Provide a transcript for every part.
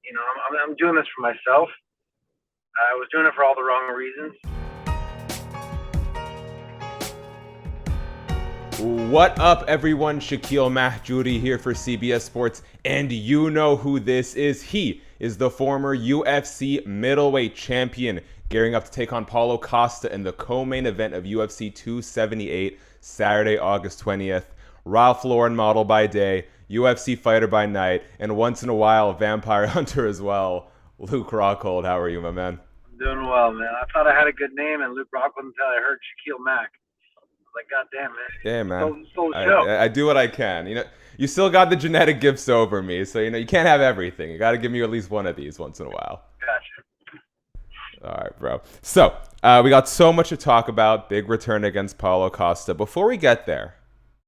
I'm doing this for myself. I was doing it for all the wrong reasons. What up, everyone? Shakiel Mahjouri here for CBS Sports, and you know who this is. He is the former UFC middleweight champion, gearing up to take on Paulo Costa in the co-main event of UFC 278, Saturday, August 20th. Ralph Lauren model by day, UFC fighter by night, and once in a while, vampire hunter as well. Luke Rockhold, how are you, my man? I'm doing well, man. I thought I had a good name, and Luke Rockhold until I heard Shaquille Mack. Like, goddamn, man. Yeah, man. Stole the show. I do what I can. You still got the genetic gifts over me, so you can't have everything. You got to give me at least one of these once in a while. Gotcha. All right, bro. So we got so much to talk about. Big return against Paulo Costa. Before we get there,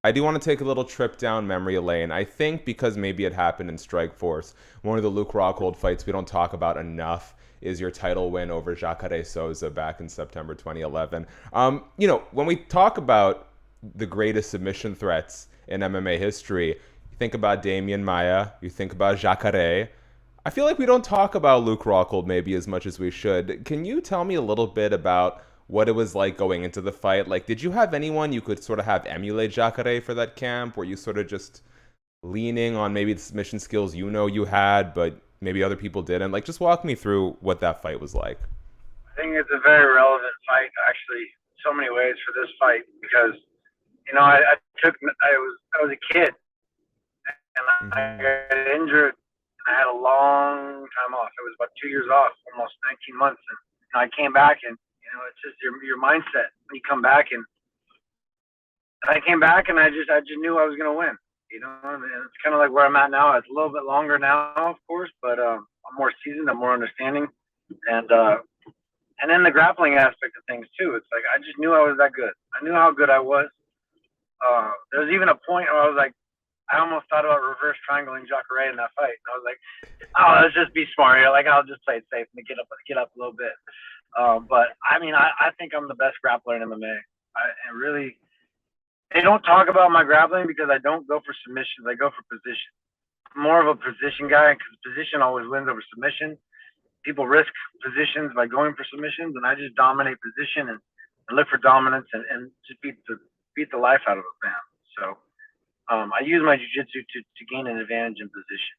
I do want to take a little trip down memory lane. I think because maybe it happened in Strikeforce, one of the Luke Rockhold fights we don't talk about enough is your title win over Jacare Souza back in September 2011. When we talk about the greatest submission threats in MMA history, you think about Damian Maia, you think about Jacare. I feel like we don't talk about Luke Rockhold maybe as much as we should. Can you tell me a little bit about what it was like going into the fight? Like, did you have anyone you could sort of have emulate Jacare for that camp? Were you sort of just leaning on maybe the submission skills you had, but maybe other people didn't? Like, just walk me through what that fight was like. I think it's a very relevant fight, actually, in so many ways for this fight because, I was a kid and I got injured. I had a long time off. It was about 2 years off, almost 19 months. And I came back, and it's just your mindset when you come back. And I came back, and I just knew I was going to win. And it's kind of like where I'm at now. It's a little bit longer now, of course, but I'm more seasoned, I'm more understanding, and then the grappling aspect of things too. It's like I just knew I was that good. I knew how good I was. There was even a point where I was like, I almost thought about reverse triangling Jacare in that fight. And I was like, oh, let's just be smart here. Like, I'll just play it safe and get up a little bit. But I mean, I think I'm the best grappler in MMA. And really, they don't talk about my grappling because I don't go for submissions. I go for position. I'm more of a position guy because position always wins over submission. People risk positions by going for submissions, and I just dominate position and look for dominance and just beat the life out of a fan. So I use my jiu-jitsu to gain an advantage in position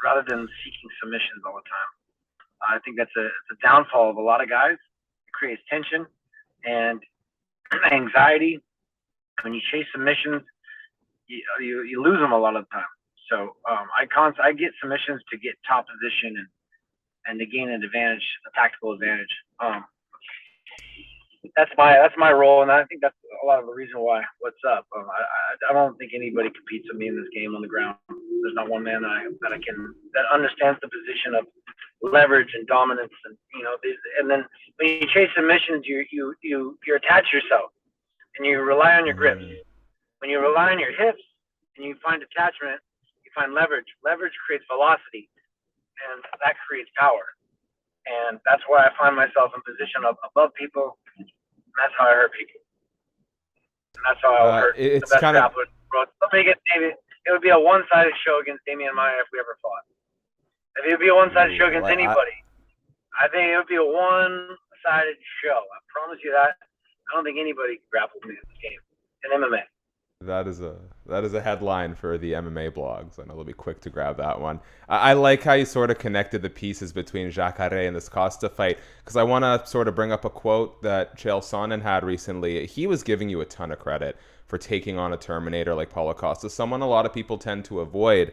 rather than seeking submissions all the time. I think that's a downfall of a lot of guys. It creates tension and anxiety. When you chase submissions, you lose them a lot of the time. So I get submissions to get top position and to gain an advantage, a tactical advantage. That's my role, and I think that's a lot of the reason why. What's up? I don't think anybody competes with me in this game on the ground. There's not one man that understands the position of leverage and dominance, and then when you chase submissions, you attach yourself, and you rely on your grips. When you rely on your hips and you find attachment, you find leverage. Leverage creates velocity, and that creates power. And that's why I find myself in position above people. And that's how I hurt people. And that's how I'll hurt the best grappler. It would be a one-sided show against Damian Maia if we ever fought. If it would be a one-sided show against anybody, I think it would be a one-sided show. I promise you that. I don't think anybody can grapple with me in this game in MMA. That is a headline for the MMA blogs. I know they'll be quick to grab that one. I like how you sort of connected the pieces between Jacare and this Costa fight, because I want to sort of bring up a quote that Chael Sonnen had recently. He was giving you a ton of credit for taking on a Terminator like Paulo Costa, someone a lot of people tend to avoid,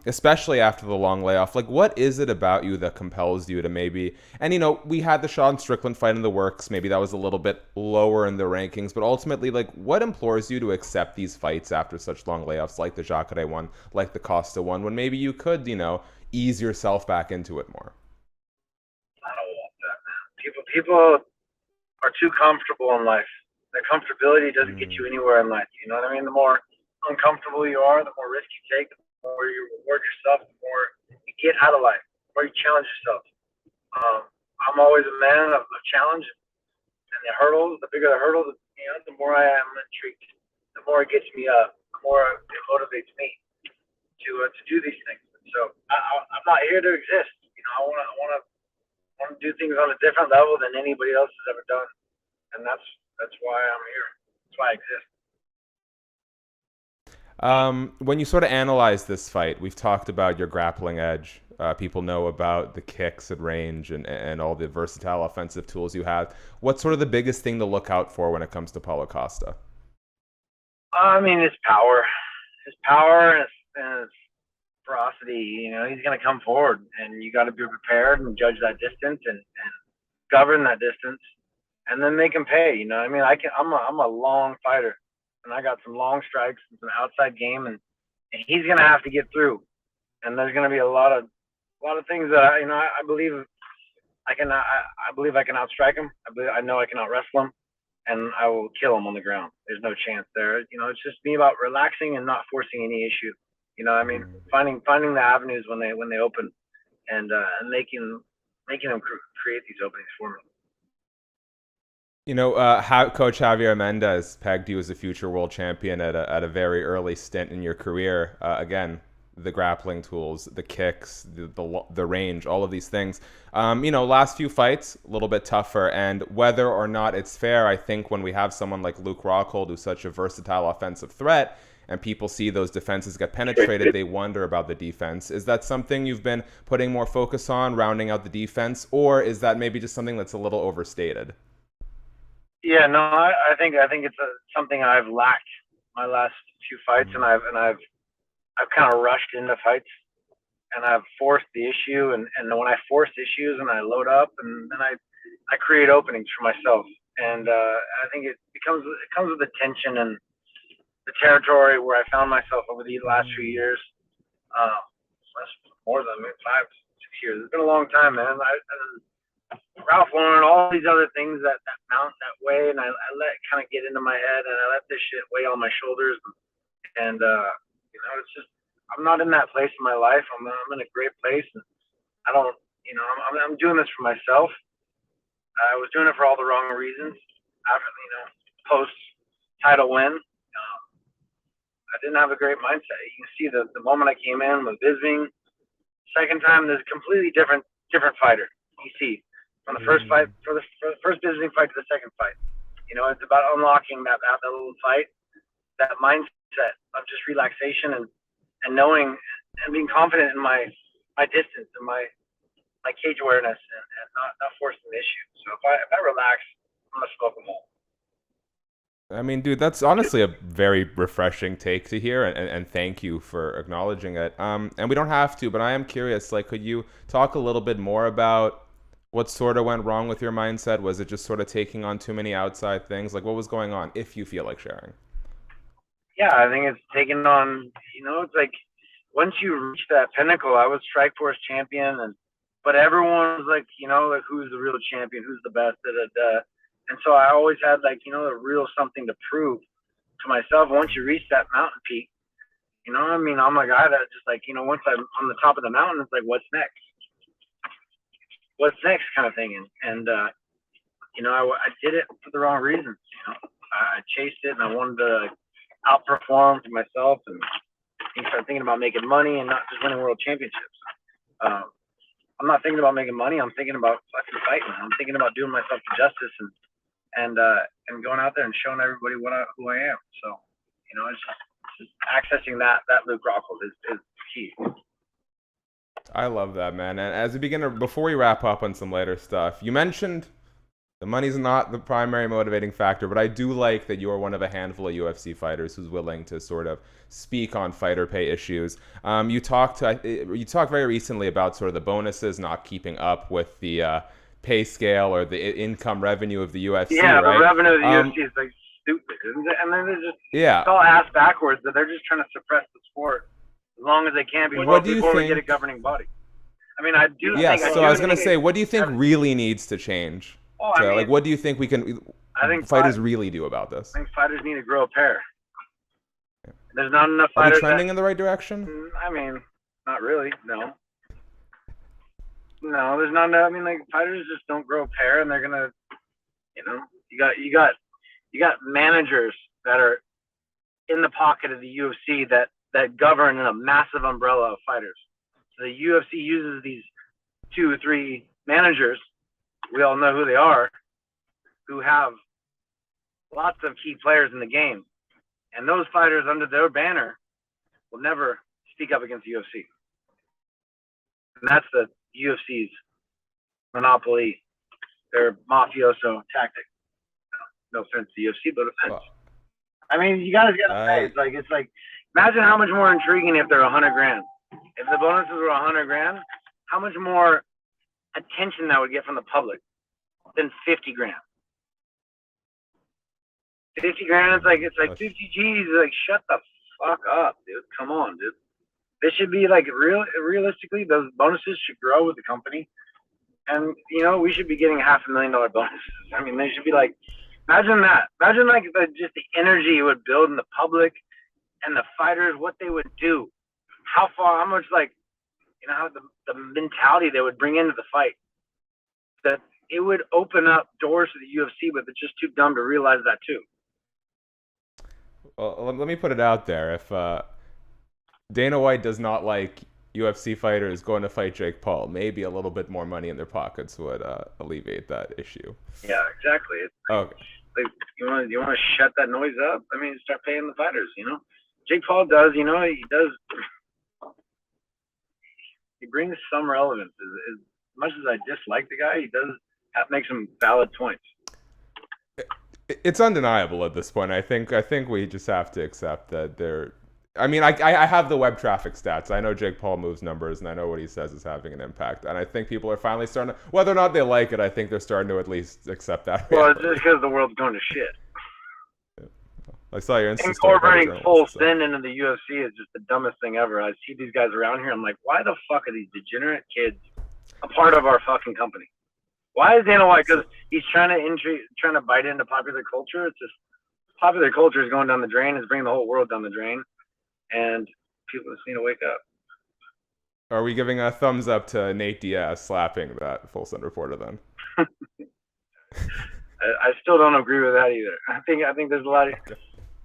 especially after the long layoff. Like, what is it about you that compels you to maybe, and we had the Sean Strickland fight in the works, maybe that was a little bit lower in the rankings, but ultimately, like, what implores you to accept these fights after such long layoffs, like the Jacare one, like the Costa one, when maybe you could, ease yourself back into it more? I don't want that, man. People are too comfortable in life. The comfortability doesn't get you anywhere in life. You know what I mean? The more uncomfortable you are, the more risk you take, the more you reward yourself, the more you get out of life, the more you challenge yourself. I'm always a man of challenge, and the hurdles, the bigger the hurdles, the more I am intrigued, the more it gets me up, the more it motivates me to do these things. So I'm not here to exist. I want to do things on a different level than anybody else has ever done, and that's why I'm here. That's why I exist. When you sort of analyze this fight, we've talked about your grappling edge. People know about the kicks at range and all the versatile offensive tools you have. What's sort of the biggest thing to look out for when it comes to Paulo Costa? I mean, his power and his ferocity. He's going to come forward, and you got to be prepared and judge that distance and govern that distance, and then make him pay. I mean, I'm a long fighter, and I got some long strikes and some outside game, and he's going to have to get through. And there's going to be a lot of things that I believe I can. I believe I can outstrike him. I know I can out wrestle him, and I will kill him on the ground. There's no chance there. It's just me about relaxing and not forcing any issue. I mean, finding the avenues when they open, and making them create these openings for me. Coach Javier Mendez pegged you as a future world champion at a very early stint in your career. Again, the grappling tools, the kicks, the range, all of these things. Last few fights, a little bit tougher. And whether or not it's fair, I think when we have someone like Luke Rockhold, who's such a versatile offensive threat, and people see those defenses get penetrated, they wonder about the defense. Is that something you've been putting more focus on, rounding out the defense, or is that maybe just something that's a little overstated? Yeah, no, I think it's something I've lacked my last few fights, and I've kind of rushed into fights, and I've forced the issue, and when I force issues and I load up, and then I create openings for myself, and I think it comes with the tension and the territory where I found myself over the last few years. More than 5, 6 years. It's been a long time, man. Ralph Lauren, all these other things that mount that way, and I let it kind of get into my head, and I let this shit weigh on my shoulders, and it's just I'm not in that place in my life. I'm in a great place, and I don't, I'm doing this for myself. I was doing it for all the wrong reasons. After post title win, I didn't have a great mindset. You can see the moment I came in with Bisping. Second time, there's a completely different fighter. You see, from the first fight, for the first Bisping fight to the second fight. It's about unlocking that little fight, that mindset of just relaxation and knowing and being confident in my distance and my cage awareness and not forcing the issue. So if I relax, I'm gonna smoke them all. I mean, dude, that's honestly a very refreshing take to hear, and thank you for acknowledging it. And we don't have to, but I am curious, could you talk a little bit more about what sort of went wrong with your mindset? Was it just sort of taking on too many outside things? What was going on, if you feel like sharing? Yeah, I think it's taken on, it's like once you reach that pinnacle, I was Strikeforce champion, but everyone was like, who's the real champion? Who's the best? And so I always had a real something to prove to myself. Once you reach that mountain peak, I'm a guy that just once I'm on the top of the mountain, it's like, what's next? What's next kind of thing. And I did it for the wrong reasons. I chased it and I wanted to outperform for myself and start thinking about making money and not just winning world championships. I'm not thinking about making money. I'm thinking about fucking fighting. I'm thinking about doing myself justice and going out there and showing everybody who I am. So, it's just accessing that Luke Rockhold is key. I love that, man. And as a beginner, before we wrap up on some later stuff, you mentioned the money's not the primary motivating factor, but I do like that you're one of a handful of UFC fighters who's willing to sort of speak on fighter pay issues. You talked very recently about sort of the bonuses not keeping up with the pay scale or the income revenue of the UFC. Yeah, right? The revenue of the UFC is stupid, and then it's all ass backwards that they're just trying to suppress the sport as long as they can before we get a governing body. I mean, I do. Yeah, so I was gonna say, what do you think really needs to change? What do you think fighters really do about this? I think fighters need to grow a pair. There's not enough fighters. Are they trending in the right direction? I mean, not really. No, there's not. Fighters just don't grow a pair, and they're gonna. You got managers that are in the pocket of the UFC that govern in a massive umbrella of fighters. So the UFC uses these 2 or 3 managers, we all know who they are, who have lots of key players in the game. And those fighters under their banner will never speak up against the UFC. And that's the UFC's monopoly, their mafioso tactic. No offense to the UFC, but offense. Well, I mean, you guys gotta say, it's like, imagine how much more intriguing if they're $100,000. If the bonuses were $100,000, how much more attention that would get from the public than $50,000. $50,000, it's like 50 G's. Like, shut the fuck up, dude. Come on, dude. This should be like realistically, those bonuses should grow with the company, and we should be getting $500,000 bonuses. I mean, they should be like, imagine that. Imagine like just the energy it would build in the public and the fighters, what they would do, how much how the mentality they would bring into the fight. That it would open up doors to the UFC, but they're just too dumb to realize that too. Well, let me put it out there. If Dana White does not like UFC fighters going to fight Jake Paul, maybe a little bit more money in their pockets would alleviate that issue. Yeah, exactly. Okay. Like, you want to shut that noise up? I mean, start paying the fighters. Jake Paul does. He does. He brings some relevance. As much as I dislike the guy, he does make some valid points. It's undeniable at this point. I think we just have to accept that they're. I mean, I have the web traffic stats. I know Jake Paul moves numbers, and I know what he says is having an impact. And I think people are finally starting to, whether or not they like it, I think they're starting to at least accept that. Well, it's just because the world's going to shit. Yeah. I saw your Insta story. Incorporating full sin into the UFC is just the dumbest thing ever. I see these guys around here. I'm like, why the fuck are these degenerate kids a part of our fucking company? Why is Dana White? Because he's trying to bite into popular culture. It's just popular culture is going down the drain. It's bringing the whole world down the drain. And people just need to wake up. Are we giving a thumbs up to Nate Diaz slapping that Full Send reporter then? I still don't agree with that either. I think there's a lot of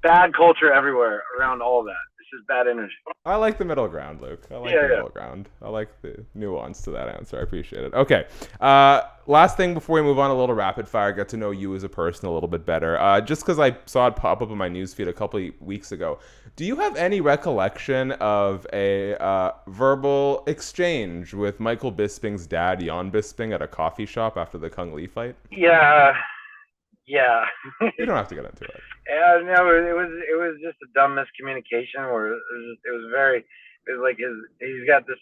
bad culture everywhere around all of that. It's just bad energy. I like the middle ground, Luke. I like the middle ground. I like the nuance to that answer. I appreciate it. Okay. Last thing before we move on, a little rapid fire, get to know you as a person a little bit better. Just because I saw it pop up in my newsfeed a couple of weeks ago, do you have any recollection of a verbal exchange with Michael Bisping's dad, Jan Bisping, at a coffee shop after the Kung Lee fight? Yeah. You don't have to get into it. Yeah, no, it was just a dumb miscommunication where it was like he's got this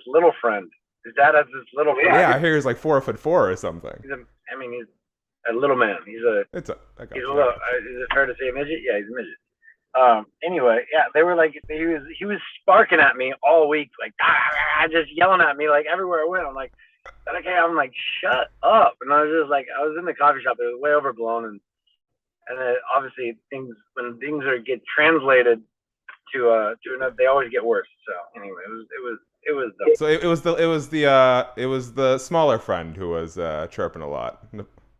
little friend. His dad has this little friend. Yeah, I hear he's like 4'4" or something. He's a little man. He's a little. Is it fair to say a midget? Yeah, he's a midget. Anyway, yeah, they were like he was sparking at me all week, like just yelling at me like everywhere I went. I'm like, okay, I'm like, shut up. And I was just like, I was in the coffee shop. It was way overblown, and then obviously when things get translated to another, they always get worse. So anyway, it was. So it was the smaller friend who was chirping a lot.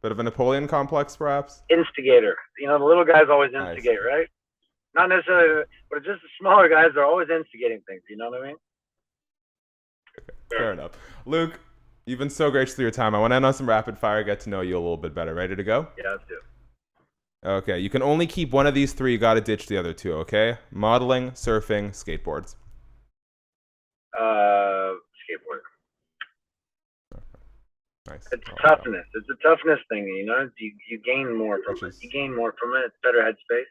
Bit of a Napoleon complex, perhaps. Instigator. The little guys always instigate, right? Not necessarily, but it's just the smaller guys are always instigating things. You know what I mean? Okay, fair enough, Luke. You've been so gracious with your time. I want to end on some rapid fire, get to know you a little bit better. Ready to go? Yeah, let's do it. Okay, you can only keep one of these three. You got to ditch the other two, okay? Modeling, surfing, skateboards. Skateboard. Nice. It's toughness. It's a toughness thing, You gain more from it. You gain more from it. It's better headspace.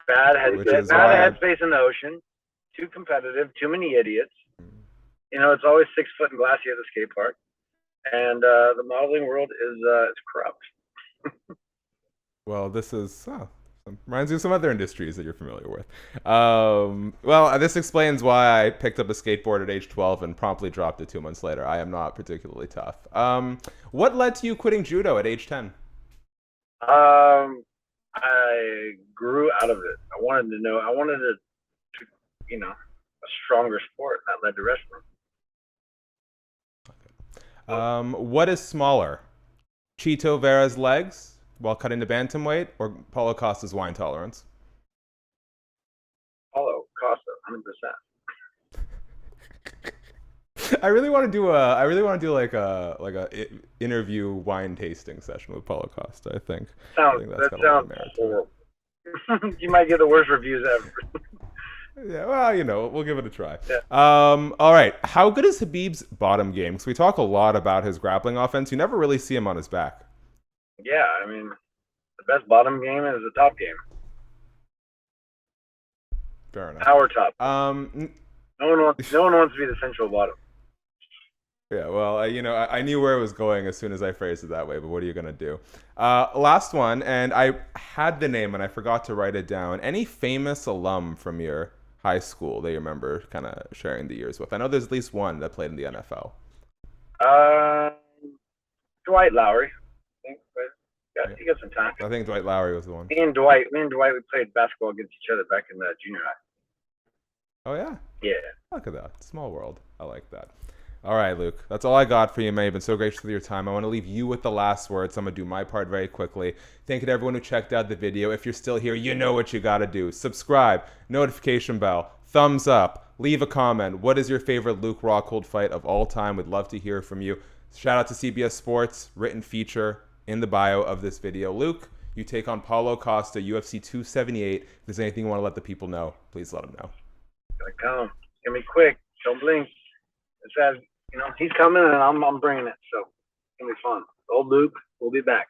Bad headspace in the ocean. Too competitive. Too many idiots. It's always 6 foot and glassy at the skate park, and the modeling world is it's corrupt. Well, this reminds you of some other industries that you're familiar with. Well, this explains why I picked up a skateboard at age 12 and promptly dropped it 2 months later. I am not particularly tough. What led to you quitting judo at age 10? I grew out of it. I wanted a stronger sport that led to wrestling. What is smaller, Chito Vera's legs while cutting the bantamweight, or Paulo Costa's wine tolerance? Paulo Costa, I really want to do like a interview wine tasting session with Paulo Costa. I think That sounds horrible. You might get the worst reviews ever. Yeah, well, we'll give it a try. Yeah. All right. How good is Khabib's bottom game? Because we talk a lot about his grappling offense. You never really see him on his back. Yeah, I mean, the best bottom game is the top game. Fair enough. Power top. No one wants to be the central bottom. Yeah, well, I knew where it was going as soon as I phrased it that way, but what are you going to do? Last one, and I had the name and I forgot to write it down. Any famous alum from your high school that you remember kind of sharing the years with? I know there's at least one that played in the NFL. Dwight Lowry. I think, but he got some time. I think Dwight Lowry was the one. Me and Dwight, we played basketball against each other back in the junior high. Oh, yeah? Yeah. Look at that. Small world. I like that. All right, Luke. That's all I got for you, man. You've been so gracious with your time. I want to leave you with the last words. So I'm going to do my part very quickly. Thank you to everyone who checked out the video. If you're still here, you know what you got to do. Subscribe, notification bell, thumbs up, leave a comment. What is your favorite Luke Rockhold fight of all time? We'd love to hear from you. Shout out to CBS Sports, written feature in the bio of this video. Luke, you take on Paulo Costa, UFC 278. If there's anything you want to let the people know, please let them know. Gonna come. It's gonna be quick. Don't blink. It says, he's coming and I'm bringing it. So it's gonna be fun. Old Luke will be back.